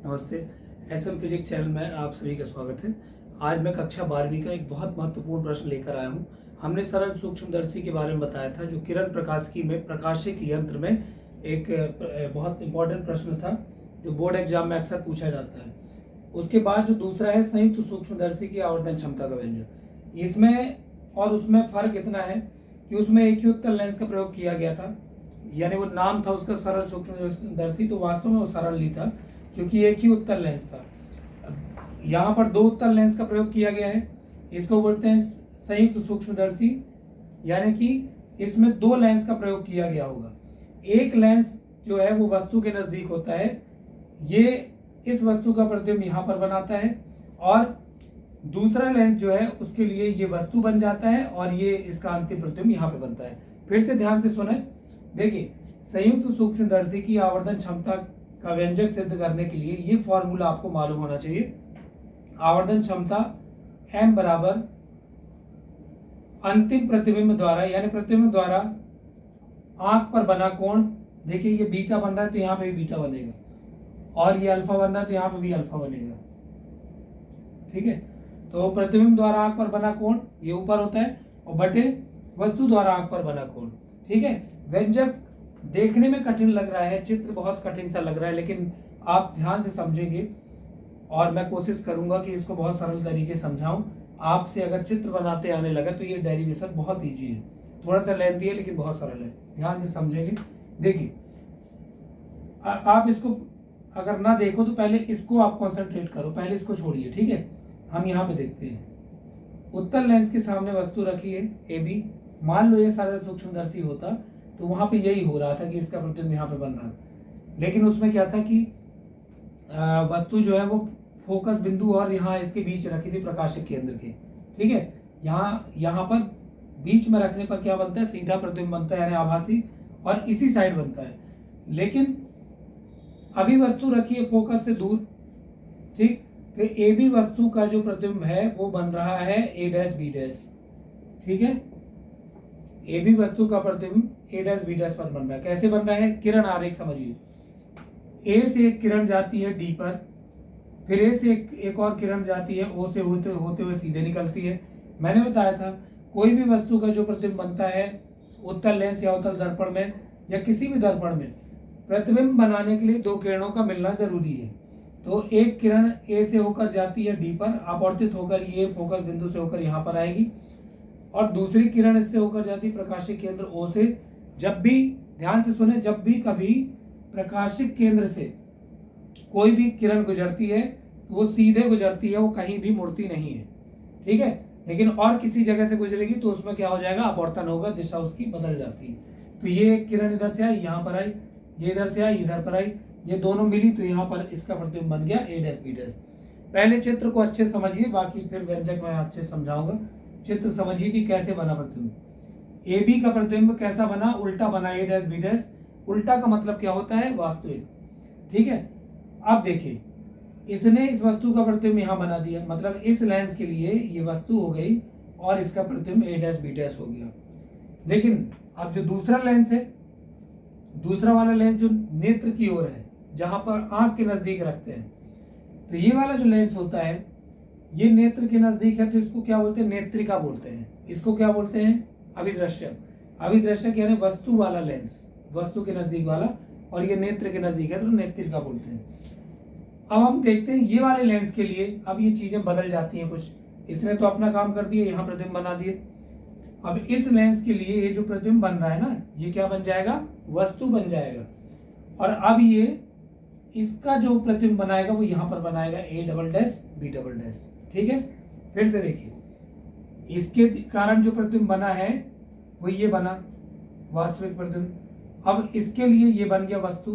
नमस्ते। SM physics channel में आप सभी का स्वागत है। आज मैं कक्षा 12वीं का एक बहुत महत्वपूर्ण प्रश्न लेकर आया हूँ। हमने सरल सूक्ष्मदर्शी के बारे में बताया था, जो किरण प्रकाशिकी में प्रकाशिक यंत्र में एक बहुत इंपॉर्टेंट प्रश्न था, जो बोर्ड एग्जाम में अक्सर पूछा जाता है। उसके बाद जो दूसरा है संयुक्त सूक्ष्मदर्शी की आवर्धन क्षमता का व्यंजक। इसमें और उसमें फर्क इतना है कि उसमें एक ही उत्तल लेंस का प्रयोग किया गया था, यानी वो नाम था उसका सरल सूक्ष्मदर्शी, तो वास्तव में वो सरल नहीं था क्योंकि एक ही उत्तल लेंस था। यहाँ पर दो उत्तल लेंस का प्रयोग किया गया है। इसको बोलते हैं संयुक्त सूक्ष्मदर्शी, यानी कि इसमें दो लेंस का प्रयोग किया गया होगा। एक लेंस जो है वो वस्तु के नजदीक होता है, ये इस वस्तु का प्रतिबिंब यहाँ पर बनाता है, और दूसरा लेंस जो है उसके लिए ये वस्तु बन जाता है और ये इसका अंतिम प्रतिबिंब यहाँ पे बनता है। फिर से ध्यान से सुने, देखिए संयुक्त सूक्ष्मदर्शी की आवर्धन क्षमता का व्यंजक सिद्ध करने के लिए ये फॉर्मूला आपको मालूम होना चाहिए। आवर्धन क्षमता m बराबर अंतिम प्रतिबिंब द्वारा, यानी प्रतिबिंब द्वारा आंख पर बना कोण। देखिए ये बीटा बन रहा है तो यहाँ पे भी बीटा बनेगा, और ये अल्फा बन रहा है तो यहाँ पे भी अल्फा बनेगा। ठीक है, तो प्रतिबिंब द्वारा आंख पर बना कोण ये ऊपर होता है, और बटे वस्तु द्वारा आंख पर बना कोण। ठीक है, व्यंजक देखने में कठिन लग रहा है, चित्र बहुत कठिन सा लग रहा है, लेकिन आप ध्यान से समझेंगे और मैं कोशिश करूंगा कि इसको बहुत सरल तरीके से समझाऊं। आपसे अगर चित्र बनाते आने लगा तो ये डेरिवेशन बहुत ईजी है, थोड़ा सा लेंथी है लेकिन बहुत सरल है। ध्यान से समझेंगे। देखिए आप इसको अगर ना देखो तो पहले इसको आप कॉन्सेंट्रेट करो, पहले इसको छोड़िए। ठीक है, हम यहाँ पे देखते हैं। उत्तल लेंस के सामने वस्तु रखी है ए बी। मान लो ये सरल सूक्ष्मदर्शी होता तो वहां पे यही हो रहा था कि इसका प्रतिबिंब यहाँ पे बन रहा, लेकिन उसमें क्या था कि वस्तु जो है वो फोकस बिंदु और यहाँ इसके बीच रखी थी प्रकाशिक केंद्र के। ठीक है, यहाँ पर बीच में रखने पर क्या बनता है, सीधा प्रतिबिंब बनता है, यानी आभासी, और इसी साइड बनता है। लेकिन अभी वस्तु रखी है फोकस से दूर। ठीक, तो ए बी वस्तु का जो प्रतिबिंब है वो बन रहा है ए डैश बी डैश। ठीक है, ए बी वस्तु का प्रतिबिंब ए डैश बी डैश पर बन रहा है। कैसे बन रहा है, किरण आरेख समझिए। ए से एक किरण जाती है डी पर, फिर ए से एक और किरण जाती है ओ से होते हुए सीधे निकलती है। मैंने बताया था कोई भी वस्तु का जो प्रतिबिंब बनता है उत्तल लेंस या उत्तल दर्पण में या किसी भी दर्पण में, प्रतिबिंब बनाने के लिए दो किरणों का मिलना जरूरी है। तो एक किरण ए से होकर जाती है डी पर, अपवर्तित होकर ये फोकस बिंदु से होकर यहाँ पर आएगी, और दूसरी किरण इससे होकर जाती है प्रकाशिक केंद्र ओ से। जब भी ध्यान से सुने, जब भी कभी प्रकाशिक केंद्र से कोई भी किरण गुजरती है तो वो सीधे गुजरती है, वो कहीं भी मुड़ती नहीं है। ठीक है, लेकिन और किसी जगह से गुजरेगी तो उसमें क्या हो जाएगा, अपवर्तन होगा, दिशा उसकी बदल जाती है। तो ये किरण इधर से आई यहाँ पर आई, ये इधर से आई इधर पर आई, ये दोनों मिली तो यहाँ पर इसका प्रतिबिंब बन गया ए डैश बी डैश। पहले चित्र को अच्छे समझिए, बाकी फिर व्यंजक मैं अच्छे समझाऊंगा। चित्र समझिए कि कैसे बना प्रतिबिंब। ए बी का प्रतिबिंब कैसा बना, उल्टा बना ए डैश बी डैश। उल्टा का मतलब क्या होता है, वास्तविक। ठीक है, अब देखिए इसने इस वस्तु का प्रतिबिंब यहाँ बना दिया, मतलब इस लेंस के लिए ये वस्तु हो गई और इसका प्रतिबिंब ए डैश बी डैश हो गया। लेकिन अब जो दूसरा लेंस है, दूसरा वाला लेंस जो नेत्र की ओर है, जहां पर आंख के नजदीक रखते हैं, तो ये वाला जो लेंस होता है ये नेत्र के नजदीक है, तो इसको क्या बोलते हैं, नेत्रिका बोलते हैं। इसको क्या बोलते हैं, अभिदृश्यक। अभिदृश्यक यानी वस्तु वाला लेंस, वस्तु के नजदीक वाला, और ये नेत्र के नजदीक है तो नेत्रिका बोलते हैं। अब हम देखते हैं ये वाले लेंस के लिए अब ये चीजें बदल जाती हैं कुछ। इसने तो अपना काम कर दिया, यहाँ प्रतिबिंब बना दिए। अब इस लेंस के लिए ये जो प्रतिबिंब बन रहा है ना, ये क्या बन जाएगा, वस्तु बन जाएगा। और अब ये इसका जो प्रतिबिंब बनाएगा वो यहाँ पर बनाएगा A double dash B double dash. ठीक है, फिर से देखिए इसके कारण जो प्रतिबिंब बना है वो ये बना वास्तविक प्रतिबिंब। अब इसके लिए ये बन गया वस्तु,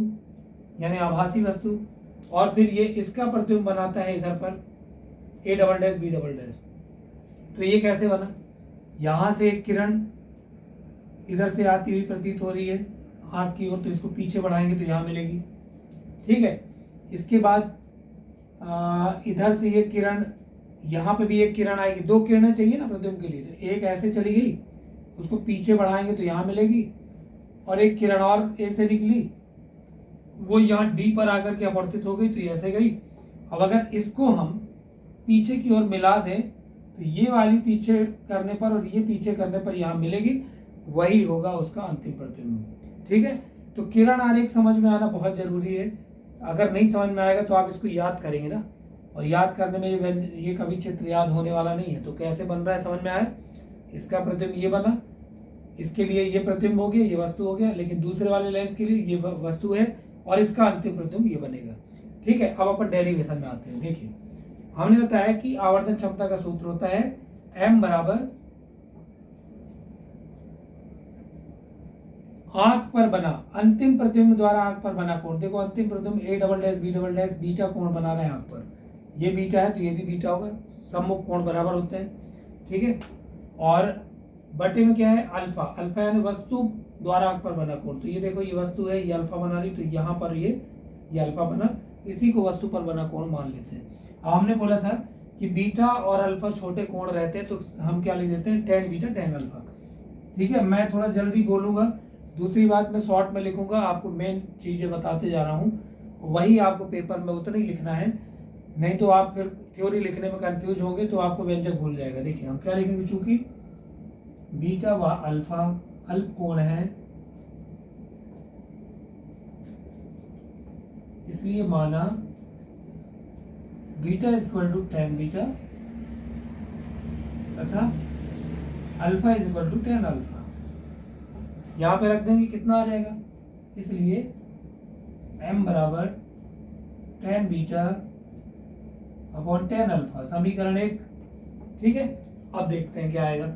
यानी आभासी वस्तु, और फिर ये इसका प्रतिबिंब बनाता है इधर पर A double dash B double dash. तो ये कैसे बना, यहां से एक किरण इधर से आती हुई प्रतीत हो रही है आंख की ओर, तो इसको पीछे बढ़ाएंगे तो यहाँ मिलेगी। ठीक है, इसके बाद इधर से ये किरण, यहाँ पे भी एक किरण आएगी, दो किरणें चाहिए ना प्रतिबिंब के लिए, तो एक ऐसे चली गई, उसको पीछे बढ़ाएंगे तो यहाँ मिलेगी, और एक किरण और ए से निकली वो यहाँ डी पर आकर के अपवर्तित हो गई, तो ये ऐसे गई। अब अगर इसको हम पीछे की ओर मिला दें तो ये वाली पीछे करने पर और ये पीछे करने पर यहाँ मिलेगी, वही होगा उसका अंतिम प्रतिबिंब। ठीक है, तो किरण आरेख समझ में आना बहुत जरूरी है। अगर नहीं समझ में आएगा तो आप इसको याद करेंगे ना, और याद करने में ये कभी चित्र याद होने वाला नहीं है। तो कैसे बन रहा है समझ में आया, इसका प्रतिबिंब ये बना, इसके लिए ये प्रतिबिंब हो गया, ये वस्तु हो गया, लेकिन दूसरे वाले लेंस के लिए ये वस्तु है और इसका अंतिम प्रतिबिंब ये बनेगा। ठीक है, अब अपन डेरिवेशन में आते हैं। देखिए हमने बताया कि आवर्धन क्षमता का सूत्र होता है m बराबर आंख पर बना अंतिम प्रतिबिंब द्वारा आंख पर बना कोण। देखो अंतिम प्रतिबिंब a double dash b double dash beta कोण बना रहे हैं आंख पर, ये बीटा है तो ये भी बीटा होगा, सम्मुख कोण बराबर होते हैं। ठीक है, और बटे में क्या है अल्फा, अल्फा यानी वस्तु द्वारा आंख पर बना कोण। तो ये देखो ये वस्तु है, ये अल्फा बना रही, तो यहाँ पर ये अल्फा बना, इसी को वस्तु पर बना कोण मान लेते हैं। अब हमने बोला था कि बीटा और अल्फा छोटे कोण रहते हैं, तो हम क्या लिख देते हैं tan बीटा tan अल्फा। ठीक है, मैं थोड़ा जल्दी बोलूंगा, दूसरी बात मैं शॉर्ट में लिखूंगा, आपको मेन चीजें बताते जा रहा हूँ, वही आपको पेपर में उतना ही लिखना है, नहीं तो आप फिर थ्योरी लिखने में कंफ्यूज होंगे तो आपको व्यंजक भूल जाएगा। देखिए हम क्या लिखेंगे, चूंकि बीटा व अल्फा अल्प कोण है इसलिए माना beta is equal to tan beta तथा alpha is equal to tan alpha. यहां पे रख देंगे कितना आ जाएगा, इसलिए m बराबर tan beta upon tan alpha, समीकरण 1। ठीक है, अब देखते हैं क्या आएगा।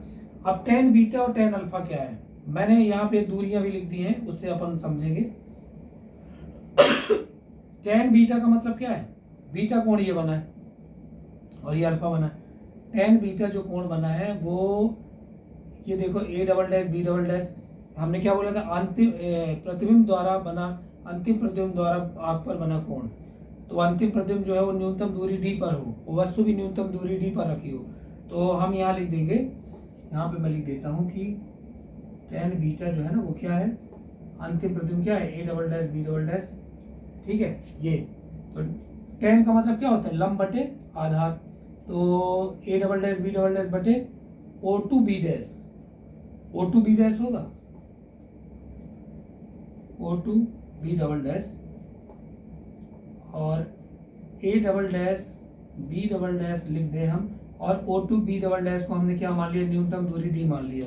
अब tan बीटा और tan अल्फा क्या है, मैंने यहाँ पे दूरियां भी लिख दी हैं, उससे अपन समझेंगे। tan बीटा का मतलब क्या है, बीटा कोण ये बना है और ये अल्फा बना है। tan बीटा जो कोण बना है वो ये देखो a double dash b double dash, हमने क्या बोला था अंतिम प्रतिबिंब द्वारा बना, अंतिम प्रतिबिंब द्वारा आंख पर बना कोण। तो अंतिम प्रतिबिंब जो है वो न्यूनतम दूरी d पर हो, वो वस्तु भी न्यूनतम दूरी d पर रखी हो, तो हम यहाँ लिख देंगे, यहाँ पे मैं लिख देता हूँ कि tan बीटा जो है ना वो क्या है, अंतिम प्रतिबिंब क्या है a double dash b double dash. ठीक है, ये तो tan का मतलब क्या होता है लंब बटे आधार, तो a double dash b double dash बटे O2b डैश, O2b डैश होगा O2b डबल डैश, और a double dash b double dash लिख दें हम, और O2b डबल डैश को हमने क्या मान लिया, न्यूनतम दूरी d मान लिया।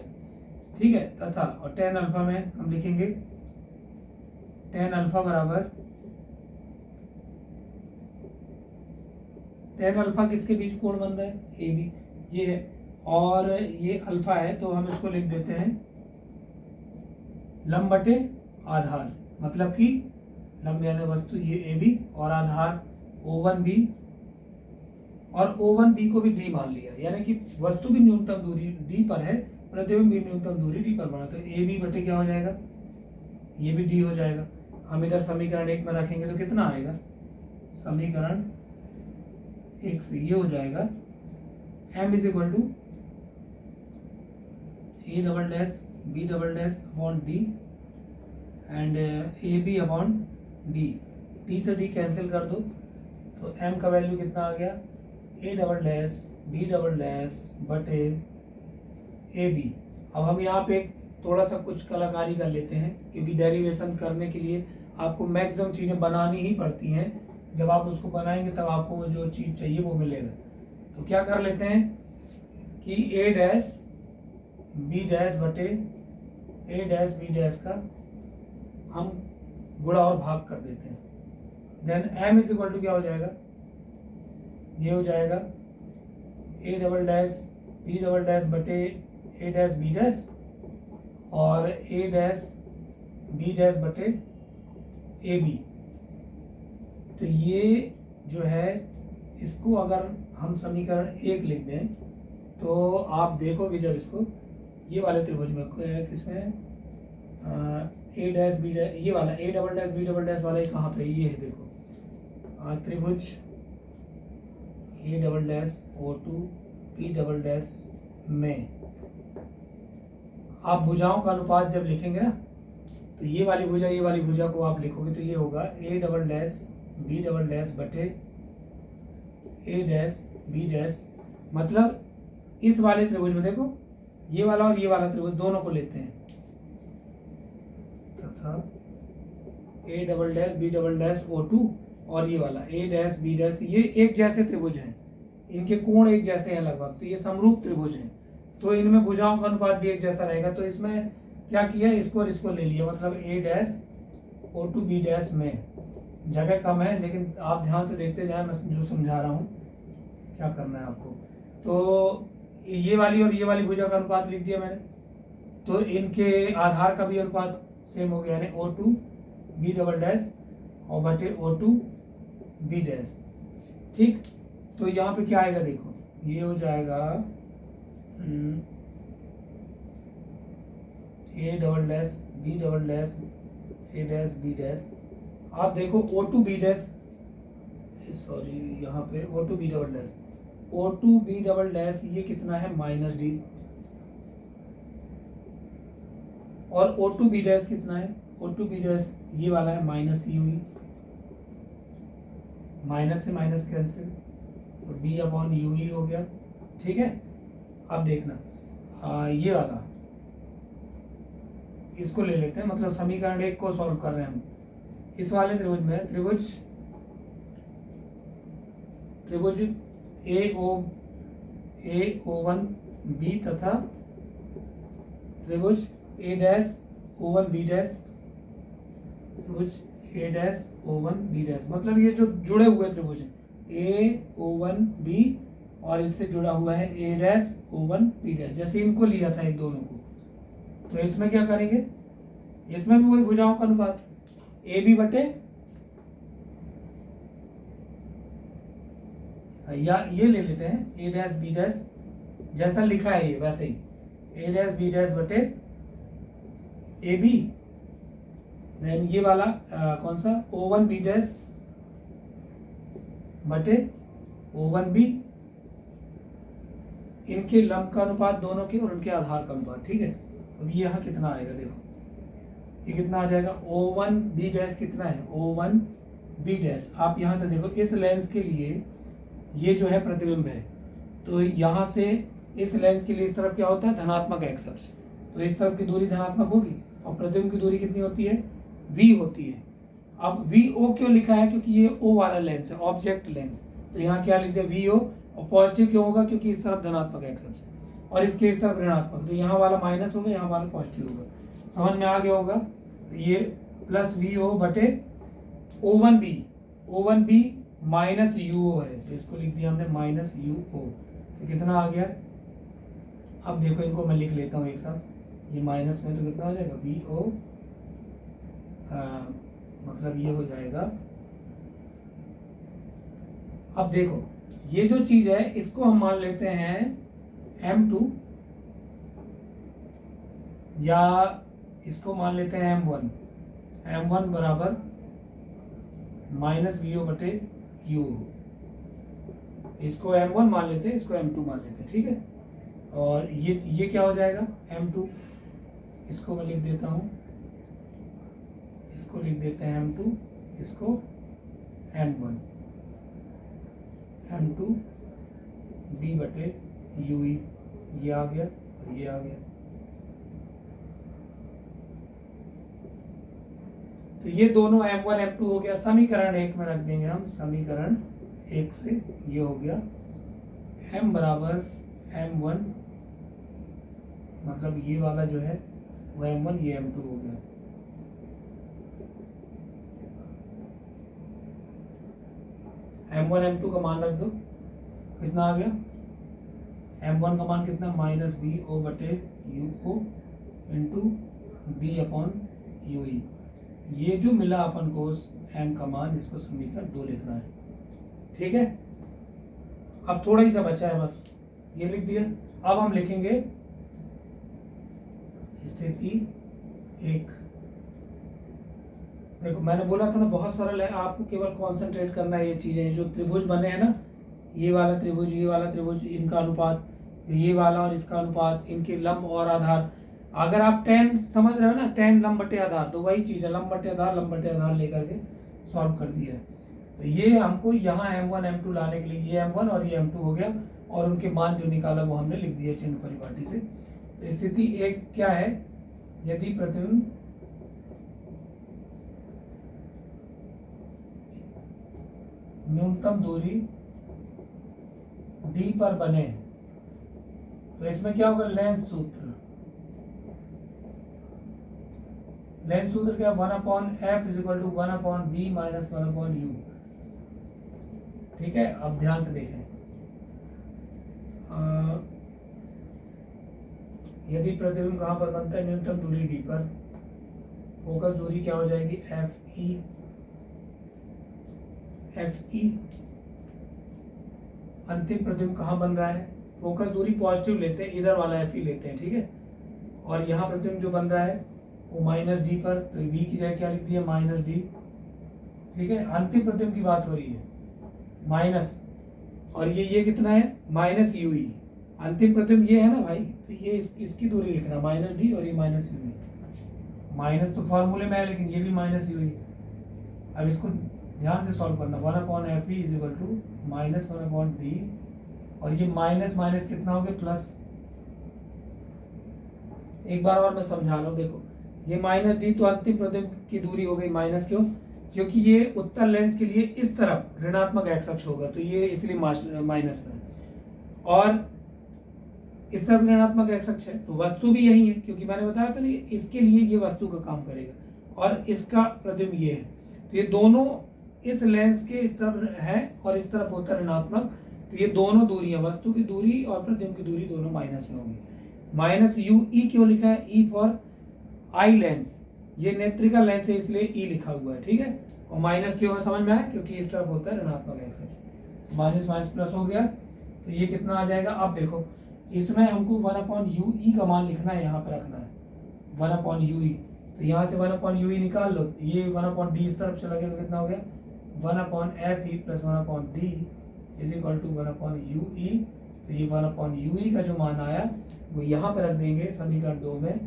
ठीक है, तथा और tan अल्फा में हम लिखेंगे tan अल्फा बराबर, tan अल्फा किसके बीच कोण बन रहा है, ए बी, ये है, और ये अल्फा है तो हम इसको लिख देते हैं लंब बटे आधार, मतलब कि लंब यानी वस्तु ये ए बी और आधार O1b, और O1b को भी d मान लिया, यानी कि वस्तु भी न्यूनतम दूरी d पर है, प्रतिबिंब भी न्यूनतम दूरी d पर बना, तो ए बी बटे क्या हो जाएगा, ये भी d हो जाएगा। हम इधर समीकरण 1 में रखेंगे तो कितना आएगा, समीकरण 1 से ये हो जाएगा m is equal to a double dash b double dash upon d and A B upon D, D से डी कैंसिल कर दो, तो m का वैल्यू कितना आ गया, a double dash b double dash बटे ए बी। अब हम यहाँ पे थोड़ा सा कुछ कलाकारी कर लेते हैं, क्योंकि डेरिवेशन करने के लिए आपको मैक्सिमम चीज़ें बनानी ही पड़ती हैं, जब आप उसको बनाएंगे तब आपको वो जो चीज़ चाहिए वो मिलेगा। तो क्या कर लेते हैं कि a डैश b डैश बटे a डैश b डैश का हम गुणा और भाग कर देते हैं, then m is equal to क्या हो जाएगा, ये हो जाएगा a double dash b double dash बटे a डैश b डैश और a डैश b डैश बटे ए बी। तो ये जो है इसको अगर हम समीकरण 1 लिख दें तो आप देखोगे जब इसको ये वाले त्रिभुज में किसमें ए डैश बी डैश, ये वाला A double dash B double dash वाला ये कहाँ पे, ये है देखो त्रिभुज A double dash O2 P double dash में आप भुजाओं का अनुपात जब लिखेंगे ना तो ये वाली भुजा को आप लिखोगे तो ये होगा A double dash B double dash बटे ए डैश बी डैश। मतलब इस वाले त्रिभुज में देखो ये वाला और ये वाला त्रिभुज दोनों को लेते हैं तथा A double dash B double dash O2 और ये वाला ए डैश बी डैश, ये एक जैसे त्रिभुज हैं, इनके कोण एक जैसे हैं लगभग, तो ये समरूप त्रिभुज हैं, तो इनमें भुजाओं का अनुपात भी एक जैसा रहेगा। तो इसमें क्या किया, इसको और इसको ले लिया, मतलब ए डैश O2 बी डैश में जगह कम है, लेकिन आप ध्यान से देखते जाए, मैं जो समझा रहा हूँ क्या करना है आपको। तो ये वाली और ये वाली भुजा का अनुपात लिख दिया मैंने, तो इनके आधार का भी अनुपात सेम हो गया, यानी O2 बी डबल डैश और बटे O2 बी डैश। ठीक, तो यहाँ पे क्या आएगा देखो, ये हो जाएगा A double dash B double dash A dash B dash. आप देखो O2 बी डैश, सॉरी यहाँ पे O2 B double dash, O2 B double dash ये कितना है -d, और O2 बी डैश कितना है, O2 बी डैश ये वाला है -UE, माइनस से माइनस कैंसिल, तो d/UE हो गया। ठीक है, अब देखना ये वाला इसको ले लेते हैं, मतलब समीकरण 1 को सॉल्व कर रहे हैं हम। इस वाले त्रिभुज में त्रिभुज AO1 B तथा त्रिभुज A dash O1 B dash, त्रिभुज A dash O1 B dash, मतलब ये जो जुड़े हुए त्रिभुज हैं AO1 B और इससे जुड़ा हुआ है A dash O1 B dash, जैसे इनको लिया था एक दोनों को, तो इसमें क्या करेंगे, इसमें भी वही भुजाओं का अनुपात AB बटे, या ये ले लेते हैं A डैश B डैश, जैसा लिखा है ये वैसे ही A डैश B डैश बटे AB, देन ये वाला कौन सा O1 B डैश बटे O1 B, इनके लंब का अनुपात दोनों के और उनके आधार का अनुपात। ठीक है, अब ये यहाँ कितना आएगा देखो, ये कितना आ जाएगा, O1 B डैश कितना है, O1 B डैश। आप यहाँ से देखो इस लेंस के लिए ये जो है प्रतिबिंब है, तो यहाँ से इस लेंस के लिए इस तरफ क्या होता है, धनात्मक एक्स अक्ष, तो इस तरफ की दूरी धनात्मक होगी, और प्रतिबिंब की दूरी कितनी होती है, V होती है। अब VO क्यों लिखा है, क्योंकि ये O वाला लेंस है, ऑब्जेक्ट लेंस, तो यहाँ क्या लिख दिया VO, और पॉजिटिव क्यों होगा, क्योंकि इस तरफ धनात्मक एक्स अक्ष और इसके इस तरफ ऋणात्मक, तो यहाँ वाला माइनस होगा, यहाँ वाला पॉजिटिव होगा। समझ में आ गया होगा, तो ये प्लस VO बटे O1 B माइनस UO है, तो इसको लिख दिया हमने माइनस UO, तो कितना आ गया। अब देखो इनको मैं लिख लेता हूँ एक साथ, ये माइनस में तो कितना हो जाएगा VO, मतलब ये हो जाएगा। अब देखो ये जो चीज है इसको हम मान लेते हैं M2, या इसको मान लेते हैं M1 बराबर माइनस VO बटे U, इसको M1 मान लेते हैं, इसको M2 मान लेते हैं। ठीक है, और ये क्या हो जाएगा M2, इसको मैं लिख देता हूँ, इसको लिख देते हैं M2, इसको M1, M2 D बटे UE, ये आ गया और ये आ गया। तो ये दोनों M1 M2 हो गया, समीकरण 1 में रख देंगे हम, समीकरण 1 से ये हो गया M बराबर M1, मतलब ये वाला जो है वो M1, ये M2 हो गया। M1 M2 का मान रख दो, कितना आ गया, M1 का मान कितना, माइनस VO बटे UO इंटू B/UE, ये जो मिला अपन को M का मान, इसको समीकरण 2 लिखना है। ठीक है, अब थोड़ा ही सा बचा है, बस ये लिख दिया। अब हम लिखेंगे स्थिति 1। देखो मैंने बोला था ना बहुत सरल है, आपको केवल कंसंट्रेट करना है ये चीजें, जो त्रिभुज बने हैं ना, ये वाला त्रिभुज, ये वाला त्रिभुज, इनका अनुपात, ये वाला और इसका अनुपात, इनके लंब और आधार। अगर आप tan समझ रहे हो ना, tan लंब बटे आधार, तो वही चीज है, लंब बटे आधार लेकर के सॉल्व कर दिया है। तो ये हमको यहाँ m1 m2 लाने के लिए ये m1 और ये m2 हो गया, और उनके मान जो निकाला वो हमने लिख दिया चिन्ह परिपाटी से। तो स्थिति एक क्या है, यदि प्रतिबिंब न्यूनतम दूरी d पर बने, तो इसमें क्या होगा, लेंस सूत्र क्या, 1/f = 1/b - 1/u। ठीक है, अब ध्यान से देखें, यदि प्रतिबिंब कहाँ पर बनता है, न्यूनतम दूरी d पर, फोकस दूरी क्या हो जाएगी, fe। अंतिम प्रतिबिंब कहाँ बन रहा है, फोकस दूरी पॉजिटिव लेते हैं, इधर वाला fe लेते हैं, ठीक है। और यहाँ प्रतिबिंब जो बन रहा है वो -d पर, तो v की जगह क्या लिख दिया, -d। ठीक है, अंतिम प्रतिबिंब की बात हो रही है, माइनस, और ये कितना है, -ue। अंतिम प्रतिबिंब ये है ना भाई, तो ये इसकी दूरी लिखना, -d और ये -ue। माइनस तो फॉर्मूले में है, लेकिन ये भी -ue। अब इसको ध्यान से सॉल्व करना, 1/fe = -1/d, और ये माइनस माइनस कितना हो गया, प्लस। एक बार और मैं समझा रहा हूँ, देखो ये -d तो अंतिम प्रतिबिंब की दूरी हो गई माइनस, क्यों, क्योंकि ये उत्तल लेंस के लिए इस तरफ ऋणात्मक एक्स अक्ष होगा, तो ये इसलिए माइनस में, और इस तरफ ऋणात्मक एक्स अक्ष है, तो वस्तु भी यही है, क्योंकि मैंने बताया था ना इसके लिए ये वस्तु का काम करेगा, और इसका प्रतिबिंब ये है, तो ये दोनों इस लेंस के इस तरफ है और इस तरफ होता है ऋणात्मक, तो ये दोनों दूरियां, वस्तु की दूरी और प्रतिबिंब की दूरी दोनों माइनस में होंगी। -ue क्यों लिखा है, E फॉर आई लेंस, ये नेत्रिका लेंस है इसलिए E लिखा हुआ है, ठीक है। और माइनस क्यों है, समझ में आया, क्योंकि इस तरफ होता है ऋणात्मक एक्स अक्ष, माइनस माइनस प्लस हो गया, तो ये कितना आ जाएगा। अब देखो इसमें हमको 1/ue का मान लिखना है, यहाँ पर रखना है 1/ue, तो यहाँ से 1/ue निकाल लो, ये 1/d इस तरफ चला गया, तो कितना हो गया, 1/fe + 1/d = 1/ue। तो ये 1/ue का जो मान आया वो यहाँ पर रख देंगे समीकरण 2 में,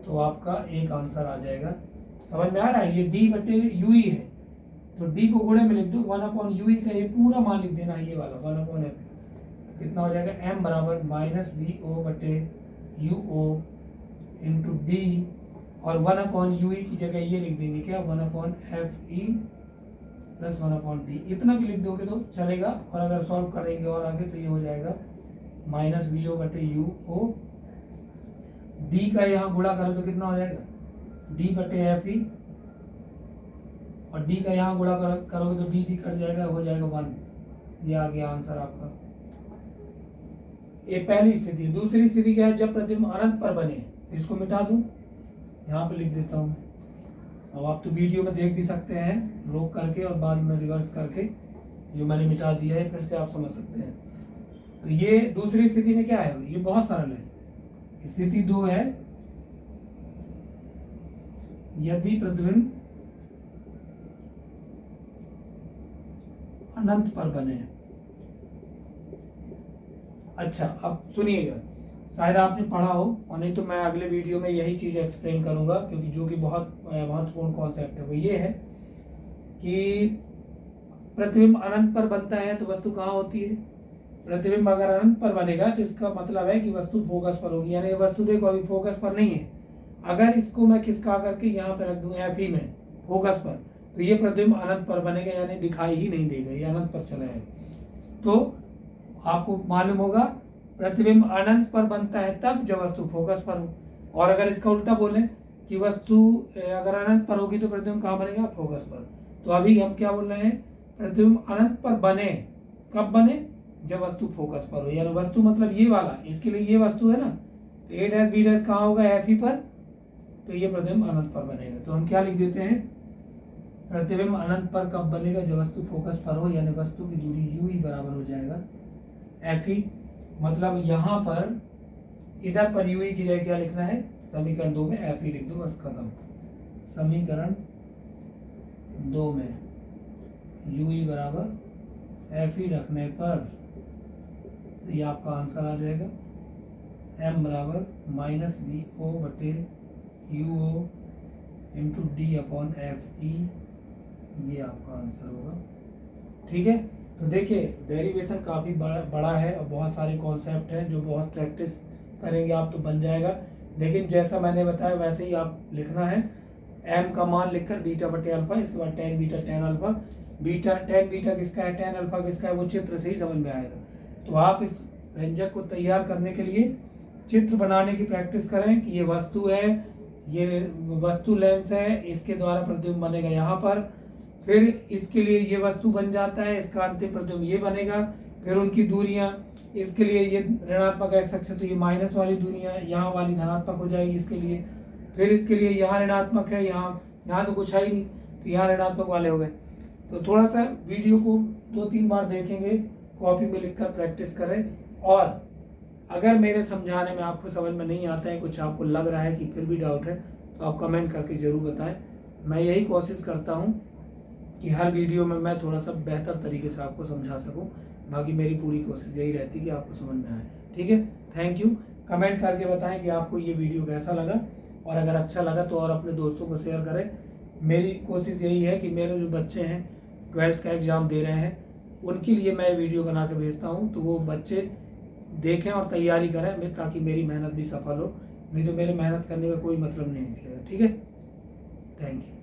तो आपका एक आंसर आ जाएगा। समझ में आ रहा है, ये d/ue है, तो d को गुणे में लिख दो, 1/ue का ये पूरा मान लिख देना है, ये वाला 1/f, कितना हो जाएगा, m = -vo/uo × d, और 1/ue की जगह ये लिख देंगे क्या, 1/fe + 1/d, इतना भी लिख दोगे तो चलेगा, और अगर सॉल्व करेंगे और आगे तो ये हो जाएगा -vo/uo, d का यहाँ गुणा करो तो कितना हो जाएगा, d/fe, और d का यहाँ गुणा करोगे तो d कट जाएगा, हो जाएगा 1। ये आ गया आंसर आपका। ये पहली स्थिति। दूसरी स्थिति क्या है, जब प्रतिबिंब अनंत पर बने, इसको मिटा दूं, यहाँ पे लिख देता हूँ। अब आप तो वीडियो में देख भी सकते हैं रोक करके और बाद में रिवर्स करके, जो मैंने मिटा दिया है फिर से आप समझ सकते हैं। तो ये दूसरी स्थिति में क्या है, ये बहुत सरल है। स्थिति 2 है, यदि प्रतिबिंब अनंत पर बने। अच्छा अब सुनिएगा, शायद आपने पढ़ा हो और नहीं तो मैं अगले वीडियो में यही चीज़ एक्सप्लेन करूंगा, क्योंकि जो कि बहुत महत्वपूर्ण कॉन्सेप्ट है वो ये है कि प्रतिबिंब अनंत पर बनता है तो वस्तु कहाँ होती है। प्रतिबिंब अगर अनंत पर बनेगा तो इसका मतलब है कि वस्तु फोकस पर होगी, यानी वस्तु देखो अभी फोकस पर नहीं है, अगर इसको मैं खिसका करके यहाँ पे रख दूँ Fe में फोकस पर, तो ये प्रतिबिंब अनंत पर बनेगा, यानी दिखाई ही नहीं देगा, ये अनंत पर चला जाएगा। तो आपको मालूम होगा प्रतिबिंब अनंत पर बनता है तब जब वस्तु फोकस पर हो, और अगर इसका उल्टा बोले कि वस्तु अगर अनंत पर होगी तो प्रतिबिंब कहाँ बनेगा, फोकस पर। तो अभी हम क्या बोल रहे हैं, प्रतिबिंब अनंत पर बने, कब बने, जब वस्तु फोकस पर हो, यानी वस्तु मतलब ये वाला, इसके लिए ये वस्तु है ना, तो a'(b' कहाँ होगा, Fe पर, तो ये प्रतिबिंब अनंत पर बनेगा। तो हम क्या लिख देते हैं, प्रतिबिंब अनंत पर कब बनेगा, जब वस्तु फोकस पर हो, यानी वस्तु की दूरी ue बराबर हो जाएगा Fe, मतलब यहाँ पर इधर पर ue की जगह क्या लिखना है, समीकरण 2 में Fe लिख दो, बस खत्म। समीकरण 2 में ue बराबर Fe रखने पर ये आपका आंसर आ जाएगा। एम बराबर माइनस बी ओ बटे U O into D upon F E, ये आपका आंसर होगा। ठीक है, तो देखिए डेरिवेशन काफ़ी बड़ा है और बहुत सारे कॉन्सेप्ट हैं जो बहुत प्रैक्टिस करेंगे आप तो बन जाएगा। लेकिन जैसा मैंने बताया वैसे ही आप लिखना है, एम का मान लिखकर बीटा बटे अल्फा, इसके बाद tan beta tan alpha, beta tan beta किसका है टेन अल्फा किसका है वो चित्र से ही समझ में आएगा। तो आप इस व्यंजक को तैयार करने के लिए चित्र बनाने की प्रैक्टिस करें कि ये वस्तु है, ये वस्तु लेंस है, इसके द्वारा प्रतिबिंब बनेगा यहाँ पर, फिर इसके लिए ये वस्तु बन जाता है, इसका अंतिम प्रतिबिंब ये बनेगा, फिर उनकी दूरियां, इसके लिए ये ऋणात्मक एक्स अक्ष तो ये माइनस वाली दूरियां यहाँ वाली धनात्मक हो जाएगी इसके लिए, फिर इसके लिए यहाँ ऋणात्मक है, यहाँ तो कुछ है ही नहीं तो यहाँ ऋणात्मक वाले हो गए। तो थोड़ा सा वीडियो को 2-3 बार देखेंगे, कॉपी में लिखकर प्रैक्टिस करें, और अगर मेरे समझाने में आपको समझ में नहीं आता है, कुछ आपको लग रहा है कि फिर भी डाउट है, तो आप कमेंट करके ज़रूर बताएं। मैं यही कोशिश करता हूँ कि हर वीडियो में मैं थोड़ा सा बेहतर तरीके से आपको समझा सकूं, बाकी मेरी पूरी कोशिश यही रहती है कि आपको समझ में आए। ठीक है, थैंक यू। कमेंट करके बताएं कि आपको ये वीडियो कैसा लगा, और अगर अच्छा लगा तो और अपने दोस्तों को शेयर करें। मेरी कोशिश यही है कि मेरे जो बच्चे हैं 12th का एग्ज़ाम दे रहे हैं उनके लिए मैं वीडियो बना के भेजता हूँ, तो वो बच्चे देखें और तैयारी करें, ताकि मेरी मेहनत भी सफल हो, नहीं तो मेरे मेहनत करने का कोई मतलब नहीं निकलेगा। ठीक है, थैंक यू।